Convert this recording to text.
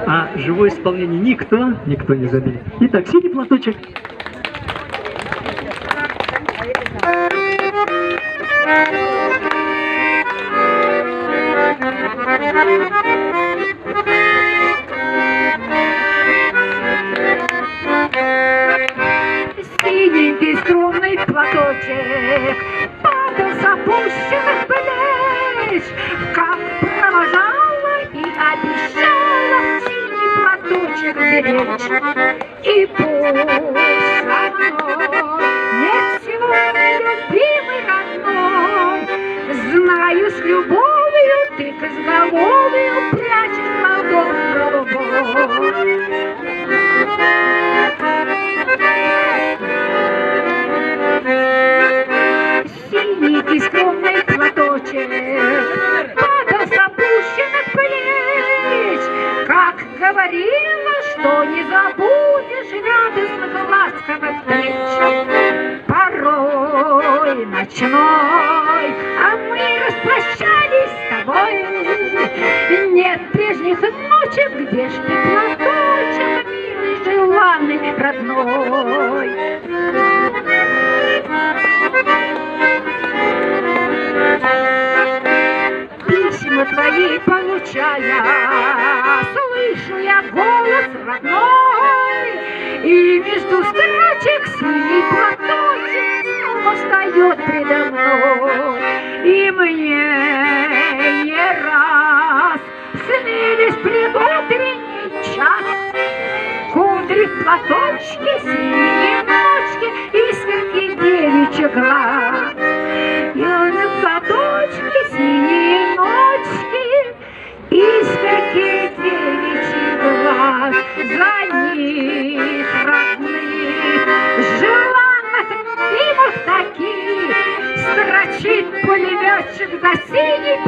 А живое исполнение никто не заменит. Итак, синий платочек. Синенький скромный платочек падал с опущенных плеч, как провожала и обещала синий платочек беречь. И пусть со мной нет сегодня любимый родной, знаю, с любовью ты к изголовью прячешь ладонь голубой. Синий скромный платочек падал с опущенных плеч, как говорила, что не забудешь радостных ласковых встреч. Порой ночной, а мы распрощались с тобой. Нет прежних ночек, где ж ты, платочек, милый, желанный, родной. Письма твои получая, слышу я голос родной, и между строчек синий платочек снова встает предо мной. И мне не раз снились предутренний час, кудри в платочке, синие ночки, искорки девичьих глаз. Я на платочке, синие ночки, искорки девичьих глаз. За них родных, желанных, мимых таких, строчит пулеметчик за синий